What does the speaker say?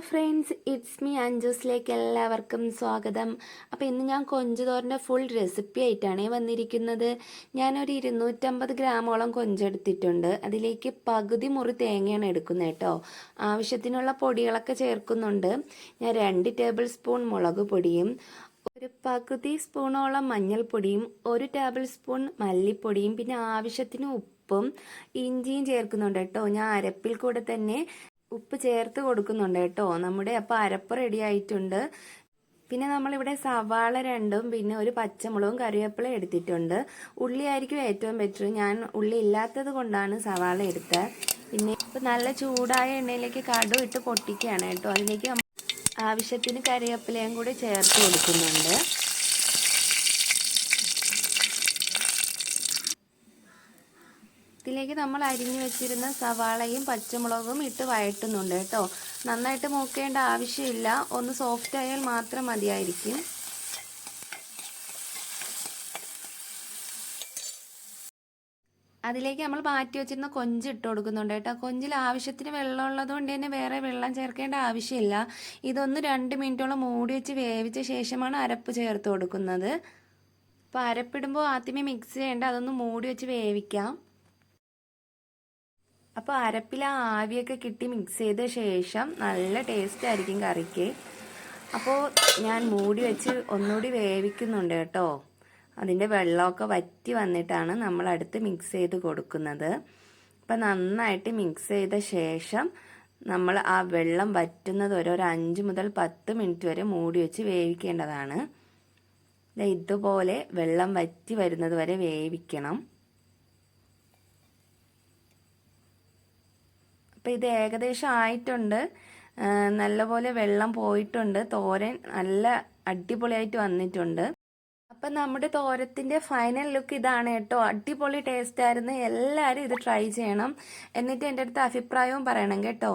Friends, it's me അഞ്ജൂസിലേക്ക് എല്ലാവർക്കും സ്വാഗതം. അപ്പോൾ ഇന്ന് ഞാൻ കൊഞ്ച് ഫുൾ റെസിപ്പി ആയിട്ടാണ് വന്നിരിക്കുന്നത്. ഞാനൊരു 250 ഗ്രാമോളം കൊഞ്ചെടുത്തിട്ടുണ്ട്. അതിലേക്ക് പകുതി മുറി തേങ്ങയാണ് എടുക്കുന്നത് കേട്ടോ. ആവശ്യത്തിനുള്ള പൊടികളൊക്കെ ചേർക്കുന്നുണ്ട്. ഞാൻ 2 ടേബിൾ സ്പൂൺ മുളക് പൊടിയും, ഒരു പകുതി സ്പൂണോളം മഞ്ഞൾപ്പൊടിയും, 1 ടേബിൾ സ്പൂൺ മല്ലിപ്പൊടിയും, പിന്നെ ആവശ്യത്തിന് ഉപ്പും ഇഞ്ചിയും ചേർക്കുന്നുണ്ട് കേട്ടോ. ഞാൻ അരപ്പിൽ കൂടെ തന്നെ ഉപ്പ് ചേർത്ത് കൊടുക്കുന്നുണ്ട് കേട്ടോ. നമ്മുടെ അപ്പോൾ അരപ്പ് റെഡി ആയിട്ടുണ്ട്. പിന്നെ നമ്മളിവിടെ സവാള 2ഉം പിന്നെ ഒരു പച്ചമുളകും കറിവേപ്പിലയും എടുത്തിട്ടുണ്ട്. ഉള്ളി ആയിരിക്കും ഏറ്റവും ബെറ്റർ. ഞാൻ ഉള്ളി ഇല്ലാത്തത് കൊണ്ടാണ് സവാള എടുത്തത്. പിന്നെ ഇപ്പോൾ നല്ല ചൂടായ എണ്ണയിലേക്ക് കടുക് ഇട്ട് പൊട്ടിക്കുകയാണ് കേട്ടോ. അതിലേക്ക് ആവശ്യത്തിന് കറിവേപ്പിലയും കൂടി ചേർത്ത് കൊടുക്കുന്നുണ്ട്. ഇതിലേക്ക് നമ്മൾ അരിഞ്ഞു വെച്ചിരുന്ന സവാളയും പച്ചമുളകും ഇട്ട് വഴറ്റുന്നുണ്ട് കേട്ടോ. നന്നായിട്ട് മൂക്കേണ്ട ആവശ്യമില്ല, ഒന്ന് സോഫ്റ്റ് ആയാൽ മാത്രം മതിയായിരിക്കും. അതിലേക്ക് നമ്മൾ മാറ്റി വെച്ചിരുന്ന കൊഞ്ച് ഇട്ട് കൊടുക്കുന്നുണ്ട് കേട്ടോ. കൊഞ്ചിൽ ആവശ്യത്തിന് വെള്ളം ഉള്ളതുകൊണ്ട് തന്നെ വേറെ വെള്ളം ചേർക്കേണ്ട ആവശ്യമില്ല. ഇതൊന്ന് 2 മിനിറ്റോളം മൂടി വെച്ച് വേവിച്ച ശേഷമാണ് അരപ്പ് ചേർത്ത് കൊടുക്കുന്നത്. അപ്പോൾ അരപ്പിടുമ്പോൾ ആദ്യമേ മിക്സ് ചെയ്യേണ്ട, അതൊന്ന് മൂടി വെച്ച് വേവിക്കാം. അപ്പോൾ അരപ്പിൽ ആ ആവിയൊക്കെ കിട്ടി മിക്സ് ചെയ്ത ശേഷം നല്ല ടേസ്റ്റ് ആയിരിക്കും കറിക്ക്. അപ്പോൾ ഞാൻ മൂടി വെച്ച് ഒന്നുകൂടി വേവിക്കുന്നുണ്ട് കേട്ടോ. അതിൻ്റെ വെള്ളമൊക്കെ വറ്റി വന്നിട്ടാണ് നമ്മൾ അടുത്ത് മിക്സ് ചെയ്ത് കൊടുക്കുന്നത്. അപ്പം നന്നായിട്ട് മിക്സ് ചെയ്ത ശേഷം നമ്മൾ ആ വെള്ളം വറ്റുന്നത് ഒരു 5 മുതൽ 10 മിനിറ്റ് വരെ മൂടി വെച്ച് വേവിക്കേണ്ടതാണ്. ഇതുപോലെ വെള്ളം വറ്റി വരുന്നത് വരെ വേവിക്കണം. അപ്പോൾ ഇത് ഏകദേശം ആയിട്ടുണ്ട്. നല്ലപോലെ വെള്ളം പോയിട്ടുണ്ട്. തോരൻ നല്ല അടിപൊളിയായിട്ട് വന്നിട്ടുണ്ട്. അപ്പം നമ്മുടെ തോരത്തിൻ്റെ ഫൈനൽ ലുക്ക് ഇതാണ് കേട്ടോ. അടിപൊളി ടേസ്റ്റ് ആയിരുന്നു. എല്ലാവരും ഇത് ട്രൈ ചെയ്യണം. എന്നിട്ട് എൻ്റെ അടുത്ത് അഭിപ്രായവും പറയണം കേട്ടോ.